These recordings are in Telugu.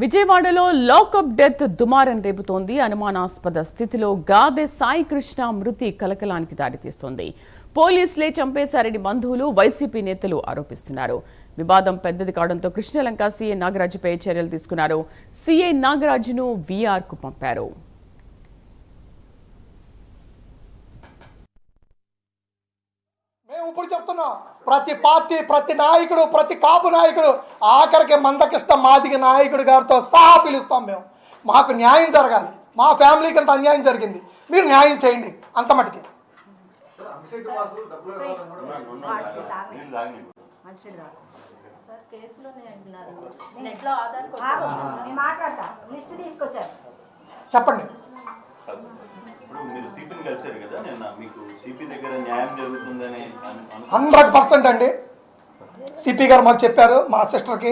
విజయవాడలో లాకప్ డెత్ దుమారం రేపుతోంది. అనుమానాస్పద స్థితిలో గాదె సాయి కృష్ణ మృతి కలకలానికి దారితీస్తోంది. పోలీసులే చంపేశారని బంధువులు, వైసీపీ నేతలు ఆరోపిస్తున్నారు. వివాదం పెద్దది కావడంతో కృష్ణలంక సీఐ నాగరాజుపై చర్యలు తీసుకున్నారు. సీఐ నాగరాజును వీఆర్కు పంపారు. ఇప్పుడు చెప్తున్నాం, ప్రతి పార్టీ, ప్రతి నాయకుడు, ప్రతి కాపు నాయకుడు, ఆఖరికి మందకృష్ణ మాదిగ నాయకుడు గారితో సహా పిలుస్తాం. మాకు న్యాయం జరగాలి. మా ఫ్యామిలీకి అంత అన్యాయం జరిగింది, మీరు న్యాయం చేయండి. అంత మటుకి చెప్పండి. 100% అండి. సిపి గారు మాకు చెప్పారు, మా సిస్టర్కి,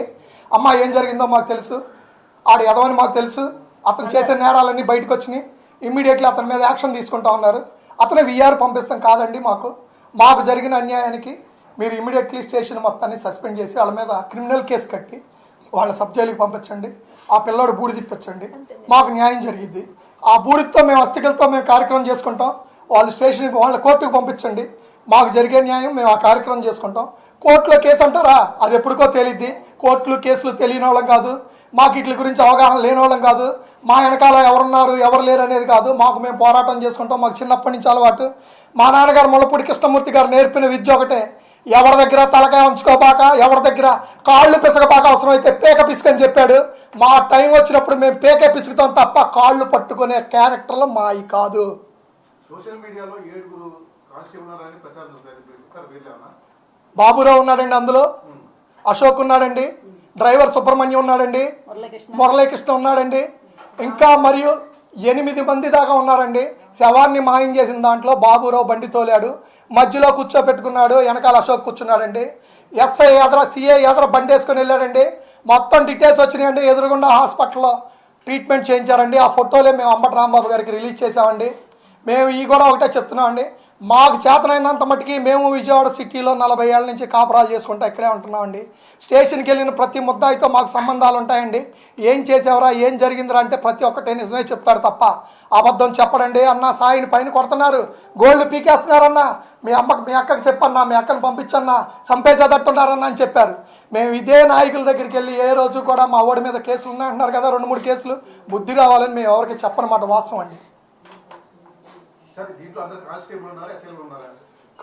అమ్మ ఏం జరిగిందో మాకు తెలుసు, ఆడు ఎదవని మాకు తెలుసు, అతను చేసే నేరాలన్నీ బయటకు వచ్చినాయి, ఇమ్మీడియట్లీ అతని మీద యాక్షన్ తీసుకుంటా ఉన్నారు. అతనే విఆర్ పంపిస్తాం కాదండి, మాకు జరిగిన అన్యాయానికి మీరు ఇమ్మీడియట్లీ స్టేషన్ మొత్తాన్ని సస్పెండ్ చేసి వాళ్ళ మీద క్రిమినల్ కేసు కట్టి వాళ్ళ సబ్ జైలుకి పంపించండి, ఆ పిల్లోడు బూడి తిప్పించండి, మాకు న్యాయం జరిగిద్ది. ఆ బూడితో మేము అస్థికలతో మేము కార్యక్రమం చేసుకుంటాం. వాళ్ళు స్టేషన్కి, వాళ్ళ కోర్టుకు పంపించండి, మాకు జరిగే న్యాయం మేము ఆ కార్యక్రమం చేసుకుంటాం. కోర్టులో కేసు అంటారా, అది ఎప్పటికో తేలిద్ది. కోర్టులు కేసులు తెలియని వాళ్ళం కాదు, మాకు వీటి గురించి అవగాహన లేని వాళ్ళం కాదు, మా వెనకాల ఎవరున్నారు ఎవరు లేరు అనేది కాదు. మేము పోరాటం చేసుకుంటాం. మాకు చిన్నప్పటి నుంచి అలవాటు. మా నాన్నగారు ముళ్ళపూడి కృష్ణమూర్తి గారు నేర్పిన విద్య ఒకటే, ఎవరి దగ్గర తలకాయ ఉంచుకోబాక, ఎవరి దగ్గర కాళ్ళు పిసకబాక, అవసరమైతే పేక పిసుకని చెప్పాడు. మా టైం వచ్చినప్పుడు మేము పేక పిసుకుతాం తప్ప కాళ్ళు పట్టుకునే క్యారెక్టర్లు మావి కాదు. సోషల్ మీడియాలో బాబురావు ఉన్నాడండి, అందులో అశోక్ ఉన్నాడండి, డ్రైవర్ సుబ్రహ్మణ్యం ఉన్నాడండి, మురళీకృష్ణ ఉన్నాడండి, ఇంకా మరియు 8 మంది దాకా ఉన్నారండి. శవాన్ని మాయం చేసిన దాంట్లో బాబురావు బండి తోలాడు, మధ్యలో కూర్చోపెట్టుకున్నాడు, వెనకాల అశోక్ కూర్చున్నాడండి. ఎస్ఐ ఎదర, సిఐ ఎదర బండి వేసుకొని వెళ్ళాడండి. మొత్తం డీటెయిల్స్ వచ్చినాయండి. ఎదురుగుండా హాస్పిటల్లో ట్రీట్మెంట్ చేయించారండి. ఆ ఫోటోలే మేము అంబటి రాంబాబు గారికి రిలీజ్ చేసామండి. మేము ఈ కూడా ఒకటే చెప్తున్నామండి, మాకు చేతనైనంత మట్టుకి మేము విజయవాడ సిటీలో 40 ఏళ్ళ నుంచి కాపురాలు చేసుకుంటా ఇక్కడే ఉంటున్నామండి. స్టేషన్కి వెళ్ళిన ప్రతి ముద్దాయితో మాకు సంబంధాలు ఉంటాయండి. ఏం చేసేవరా, ఏం జరిగిందిరా అంటే ప్రతి ఒక్కటే నిజమే చెప్తాడు తప్ప అబద్ధం చెప్పడండి. అన్న సాయిని పైన కొడుతున్నారు, గోల్డ్ పీకేస్తున్నారన్న, మీ అక్కకి చెప్పన్నా, మీ అక్కని పంపించన్నా, చంపేసేదట్టున్నారన్న అని చెప్పారు. మేము ఇదే నాయకుల దగ్గరికి వెళ్ళి ఏ రోజు కూడా మా ఓడి మీద కేసులు ఉన్నాయంటున్నారు కదా, 2-3 కేసులు, బుద్ధి రావాలని మేము ఎవరికి చెప్పనమాట, వాస్తవం అండి.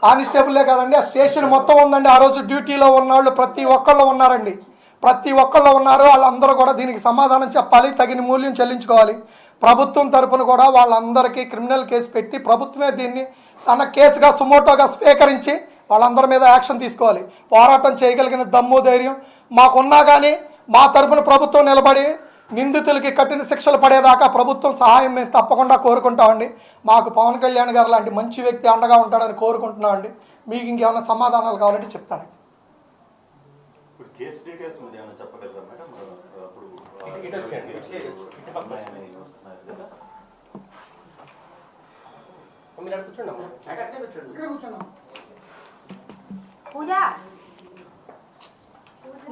కానిస్టేబుల్లే కాదండి, ఆ స్టేషన్ మొత్తం ఉందండి. ఆ రోజు డ్యూటీలో ఉన్నవాళ్ళు ప్రతి ఒక్కళ్ళు ఉన్నారండి, ప్రతి ఒక్కళ్ళు ఉన్నారు. వాళ్ళందరూ కూడా దీనికి సమాధానం చెప్పాలి, తగిన మూల్యం చెల్లించుకోవాలి. ప్రభుత్వం తరపున కూడా వాళ్ళందరికీ క్రిమినల్ కేసు పెట్టి ప్రభుత్వమే దీన్ని తన కేసుగా సుమోటోగా స్వీకరించి వాళ్ళందరి మీద యాక్షన్ తీసుకోవాలి. పోరాటం చేయగలిగిన దమ్ము, ధైర్యం మాకున్నా కానీ మా తరపున ప్రభుత్వం నిలబడి నిందితులకి కఠిన శిక్షలు పడేదాకా ప్రభుత్వం సహాయం మేము తప్పకుండా కోరుకుంటామండి. మాకు పవన్ కళ్యాణ్ గారు లాంటి మంచి వ్యక్తి అండగా ఉంటాడని కోరుకుంటున్నామండి. మీకు ఇంకేమైనా సమాధానాలు కావాలంటే చెప్తాను.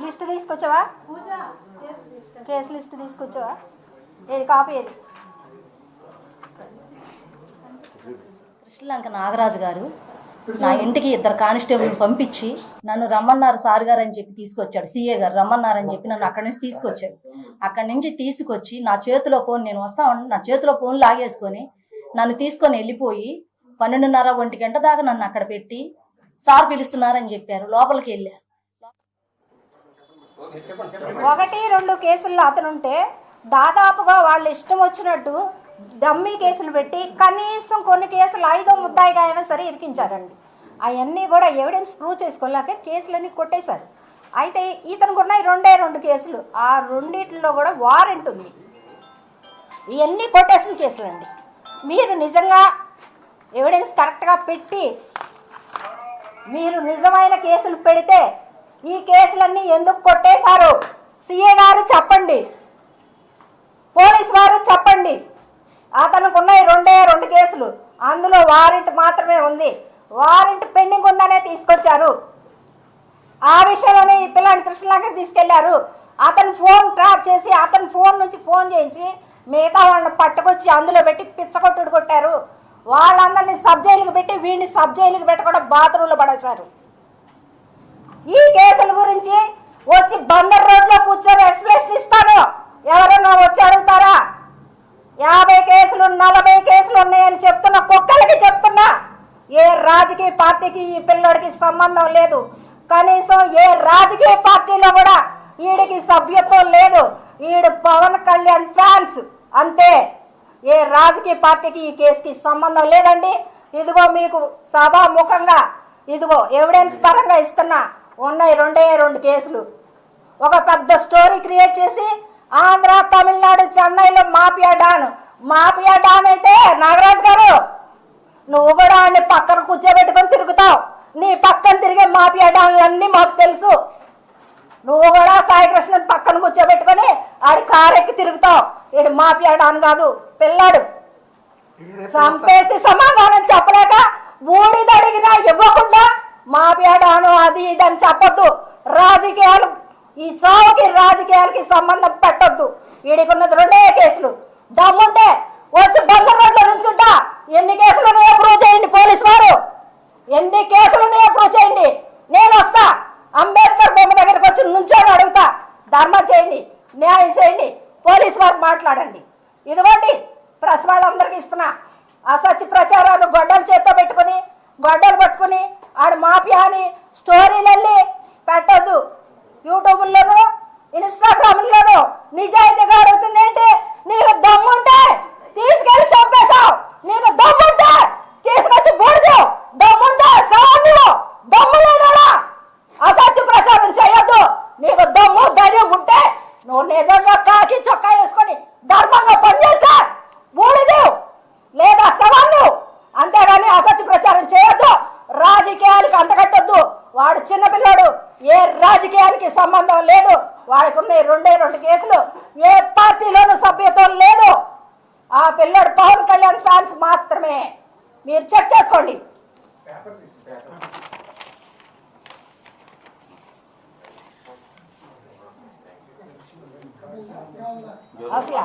లిస్ట్ తీసుకొచ్చావా? కేసు లిస్ట్ తీసుకొచ్చావా? ఏది కాపీ ఏది? కృష్ణలంక నాగరాజు గారు నా ఇంటికి 2 కానిస్టేబుల్ని పంపించి నన్ను రమ్మన్నారు సార్ గారు అని చెప్పి తీసుకొచ్చాడు. సీఏ గారు రమ్మన్నారని చెప్పి నన్ను అక్కడి నుంచి తీసుకొచ్చాడు. అక్కడి నుంచి తీసుకొచ్చి నా చేతిలో ఫోన్, నేను వస్తాను, నా చేతిలో ఫోన్ లాగేసుకొని నన్ను తీసుకొని వెళ్ళిపోయి 12:30-1 గంట దాకా నన్ను అక్కడ పెట్టి సార్ పిలుస్తున్నారని చెప్పారు. లోపలికి వెళ్ళా. 1-2 కేసుల్లో అతనుంటే దాదాపుగా వాళ్ళు ఇష్టం వచ్చినట్టు డమ్మీ కేసులు పెట్టి కనీసం కొన్ని కేసులు 5వ ముద్దాయిగా అయినా సరే ఇరికించారండి. అవన్నీ కూడా ఎవిడెన్స్ ప్రూవ్ చేసుకోలేక కేసులన్నీ కొట్టేశారు. అయితే ఇతనికి ఉన్నాయి 2 కేసులు. ఆ 2 కూడా వారెంట్ ఉంది. ఇవన్నీ కొట్టేసిన కేసులండి. మీరు నిజంగా ఎవిడెన్స్ కరెక్ట్గా పెట్టి మీరు నిజమైన కేసులు పెడితే ఈ కేసులన్నీ ఎందుకు కొట్టేశారు? సీఏ గారు చెప్పండి, పోలీస్ వారు చెప్పండి. అతనికి ఉన్నాయి 2 కేసులు, అందులో వారెంట్ మాత్రమే ఉంది. వారెంట్ పెండింగ్ ఉందనే తీసుకొచ్చారు. ఆ విషయంలోనే ఈ పిల్లాన్ని కృష్ణలంకకి తీసుకెళ్లారు. అతని ఫోన్ ట్రాప్ చేసి అతని ఫోన్ నుంచి ఫోన్ చేయించి మిగతా వాళ్ళని పట్టుకొచ్చి అందులో పెట్టి పిచ్చకొట్టుడు కొట్టారు. వాళ్ళందరినీ సబ్ జైలుకి పెట్టి వీడిని సబ్ జైలుకి పెట్టకుండా బాత్రూంలో పడేశారు. ఈ కేసుల గురించి వచ్చి బందర్ రోడ్లో కూర్చొని ఎక్స్ప్లెనేషన్ ఇస్తాను. ఎవరన్నా వచ్చి అడుగుతారా? 50 కేసులు 40 కేసులు ఉన్నాయని చెప్తున్న కుక్కలకి చెప్తున్నా, ఏ రాజకీయ పార్టీకి ఈ పిల్లోడికి సంబంధం లేదు. కనీసం ఏ రాజకీయ పార్టీలో కూడా వీడికి సభ్యత్వం లేదు. వీడు పవన్ కళ్యాణ్ ఫ్యాన్స్ అంతే. ఏ రాజకీయ పార్టీకి ఈ కేసుకి సంబంధం లేదండి. ఇదిగో మీకు సభాముఖంగా ఇదిగో ఎవిడెన్స్ పరంగా ఇస్తున్నా. ఉన్నాయి 2 కేసులు. ఒక పెద్ద స్టోరీ క్రియేట్ చేసి ఆంధ్ర, తమిళనాడు, చెన్నైలో మాఫియా డాన్ అయితే నాగరాజు గారు నువ్వు కూడా అన్ని పక్కన కూర్చోబెట్టుకొని తిరుగుతావు. నీ పక్కన తిరిగే మాఫియా డాన్లన్నీ మాకు తెలుసు. నువ్వు కూడా సాయికృష్ణని పక్కన కూర్చోబెట్టుకొని ఆడి కారెక్కి తిరుగుతావు. ఈడు మాఫియా డాన్ కాదు, పిల్లాడు. చంపేసి సమాధానం చెప్పలేక బూడిదడిగినా ఇవ్వకుండా మాఫియా డాను అది ఇది అని చెప్పొద్దు. రాజకీయాలు ఈ చావుకి రాజకీయాలకి సంబంధం పెట్టొద్దు. వీడికున్నది 2 కేసులు. దమ్ముంటే వచ్చి బందర్ రోడ్లో నుంచుంటా. ఎన్ని కేసులు ఉన్నాయో ప్రూవ్ చేయండి పోలీసు వారు. ఎన్ని కేసులు ఉన్నాయో ప్రూవ్ చేయండి. నేను వస్తా. అంబేద్కర్ బొమ్మ దగ్గరికి వచ్చి నుంచొని అడుగుతా. ధర్మం చేయండి, న్యాయం చేయండి, పోలీసు వారు మాట్లాడండి. ఇదిగోండి ప్రెస్ వాళ్ళందరికీ ఇస్తున్నా. అసత్య ప్రచారాలు గొడ్డలు చేత్తో పెట్టుకుని గొడ్డలు పట్టుకుని ఆడు మాఫియా అని స్టోరీలల్లి పెట్టద్దు. యూట్యూబ్లోను ఇన్స్టాగ్రామ్లోను నిజాయితీగా అడుగుతుంది ఏంటి? నీకు దమ్ముంటే తీసుకెళ్లి చంపేశావు. నీకు దమ్ముంటే తీసుకొచ్చి బూడిదావు. దమ్ముంటే సవాళ్ళు దమ్ము లేనోడా అసత్య ప్రచారం చేయొద్దు. నీకు దమ్ము ధైర్యం ఉంటే నువ్వు నిజంగా కాకి చొక్కా వేసుకొని ధర్మంగా పనిచేస్తా బూడిదేవు లేదా సవాళ్ళు. అంతేగాని అసత్య ప్రచారం చేయొద్దు. రాజకీయాలకు అంటగట్టొద్దు. వాడు చిన్నపిల్లాడు, ఏ రాజకీయానికి సంబంధం లేదు. వాడికి ఉన్నాయి 2 కేసులు. ఏ పార్టీలోనూ సభ్యత్వం లేదు. ఆ పిల్లాడు పవన్ కళ్యాణ్ ఫ్యాన్స్ మాత్రమే. మీరు చెక్ చేసుకోండి. అసలు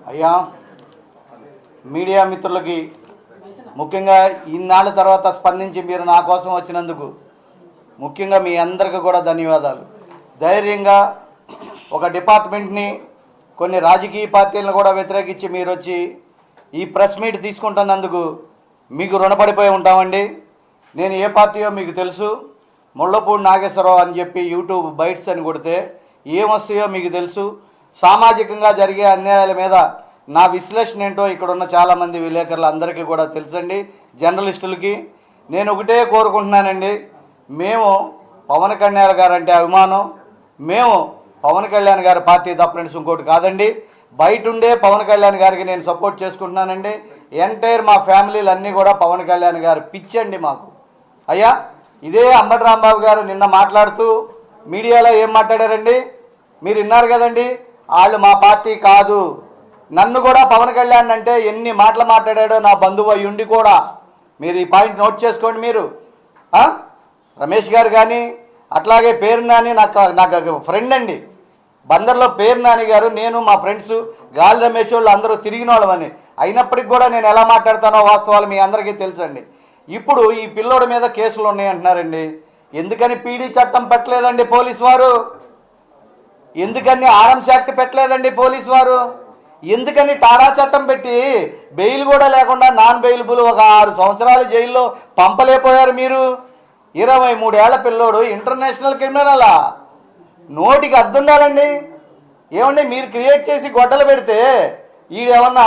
అయ్యా, మీడియా మిత్రులకి ముఖ్యంగా ఇన్నాళ్ళ తర్వాత స్పందించి మీరు నా కోసం వచ్చినందుకు ముఖ్యంగా మీ అందరికీ కూడా ధన్యవాదాలు. ధైర్యంగా ఒక డిపార్ట్మెంట్ని కొన్ని రాజకీయ పార్టీలను కూడా వ్యతిరేకించి మీరు వచ్చి ఈ ప్రెస్ మీట్ తీసుకుంటున్నందుకు మీకు రుణపడిపోయి ఉంటామండి. నేను ఏ పార్టీయో మీకు తెలుసు. ముళ్ళపూడి నాగేశ్వరరావు అని చెప్పి యూట్యూబ్ బైట్స్ అని కొడితే ఏమొస్తాయో మీకు తెలుసు. సామాజికంగా జరిగే అన్యాయాల మీద నా విశ్లేషణ ఏంటో ఇక్కడ ఉన్న చాలామంది విలేకరులు అందరికీ కూడా తెలుసండి. జర్నలిస్టులకి నేను ఒకటే కోరుకుంటున్నానండి. మేము పవన్ కళ్యాణ్ గారు అంటే అభిమానం. మేము పవన్ కళ్యాణ్ గారి పార్టీ తప్పనిసి ఇంకోటి కాదండి. బయట ఉండే పవన్ కళ్యాణ్ గారికి నేను సపోర్ట్ చేసుకుంటున్నానండి. ఎంటైర్ మా ఫ్యామిలీలు అన్నీ కూడా పవన్ కళ్యాణ్ గారు పిచ్చండి మాకు. అయ్యా, ఇదే అంబటి రాంబాబు గారు నిన్న మాట్లాడుతూ మీడియాలో ఏం మాట్లాడారండి మీరు విన్నారు కదండి. వాళ్ళు మా పార్టీ కాదు. నన్ను కూడా పవన్ కళ్యాణ్ అంటే ఎన్ని మాటలు మాట్లాడాడో నా బంధువు అయ్యి ఉండి కూడా మీరు ఈ పాయింట్ నోట్ చేసుకోండి. మీరు రమేష్ గారు కానీ అట్లాగే పేరు నాని నాకు ఫ్రెండ్ అండి. బందర్లో పేరు నాని గారు, నేను మా ఫ్రెండ్స్ గాలి రమేష్ వాళ్ళు అందరూ తిరిగిన వాళ్ళమని. అయినప్పటికి కూడా నేను ఎలా మాట్లాడతానో వాస్తవాలు మీ అందరికీ తెలుసండి. ఇప్పుడు ఈ పిల్లోడి మీద కేసులు ఉన్నాయంటున్నారండి. ఎందుకని పీడీ చట్టం పెట్టలేదండి పోలీసు వారు? ఎందుకని ఆర్మ్స్ యాక్ట్ పెట్టలేదండి పోలీసు వారు? ఎందుకని టాడా చట్టం పెట్టి బెయిల్ కూడా లేకుండా నాన్ బెయిలబుల్ ఒక 6 సంవత్సరాలు జైల్లో పంపలేకపోయారు మీరు? 23 ఏళ్ల పిల్లోడు ఇంటర్నేషనల్ క్రిమినలా? నోటికి అద్దుండాలండి. ఏమండి మీరు క్రియేట్ చేసి గొడ్డలు పెడితే ఈడేమన్నా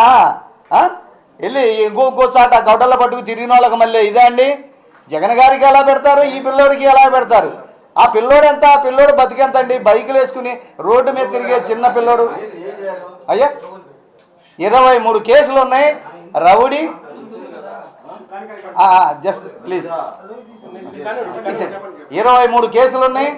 వెళ్ళి ఇంకోసాట గొడ్డల పట్టుకు తిరిగిన వాళ్ళకి మళ్ళీ ఇదే అండి. జగన్ గారికి ఎలా పెడతారు, ఈ పిల్లోడికి ఎలా పెడతారు? ఆ పిల్లోడు ఎంత, ఆ పిల్లోడు బతికెంత అండి? బైకులు వేసుకుని రోడ్డు మీద తిరిగే చిన్న పిల్లోడు. అయ్యా 23 కేసులు ఉన్నాయి. రౌడీ జస్ట్ ప్లీజ్ 23 కేసులు ఉన్నాయి,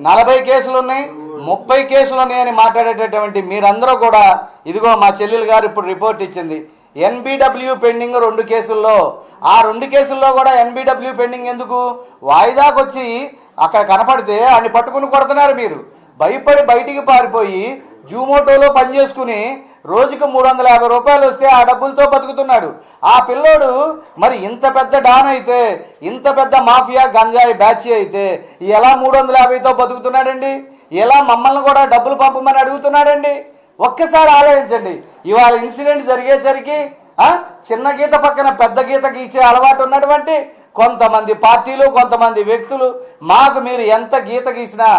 40 కేసులు ఉన్నాయి, 30 కేసులు ఉన్నాయని మాట్లాడేటటువంటి మీరందరూ కూడా ఇదిగో మా చెల్లెలు గారు ఇప్పుడు రిపోర్ట్ ఇచ్చింది. ఎన్బిడబ్ల్యూ పెండింగ్ 2 కేసుల్లో. ఆ 2 కేసుల్లో కూడా ఎన్బిడబ్ల్యూ పెండింగ్ ఎందుకు? వాయిదాకు వచ్చి అక్కడ కనపడితే అన్ని పట్టుకుని కొడుతున్నారు. మీరు భయపడి బయటికి పారిపోయి జూమోటోలో పనిచేసుకుని రోజుకు 350 రూపాయలు వస్తే ఆ డబ్బులతో బతుకుతున్నాడు. ఆ పిల్లోడు మరి ఇంత పెద్ద డాన్ అయితే, ఇంత పెద్ద మాఫియా గంజాయి బ్యాచ్ అయితే ఎలా 350తో బతుకుతున్నాడండి? ఎలా మమ్మల్ని కూడా డబ్బులు పంపమని అడుగుతున్నాడండి? ఒక్కసారి ఆలోచించండి. ఇవాళ ఇన్సిడెంట్ జరిగేసరికి చిన్న గీత పక్కన పెద్ద గీత గీసే అలవాటు ఉన్నటువంటి కొంతమంది పార్టీలు, కొంతమంది వ్యక్తులు, మాకు మీరు ఎంత గీత గీసినా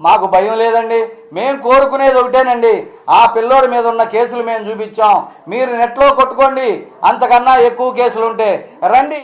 మాకు భయం లేదండి. మేము కోరుకునేది ఒకటేనండి, ఆ పిల్లోడి మీద ఉన్న కేసులు మేము చూపించాం, మీరు నెట్లో కొట్టుకోండి. అంతకన్నా ఎక్కువ కేసులు ఉంటే రండి.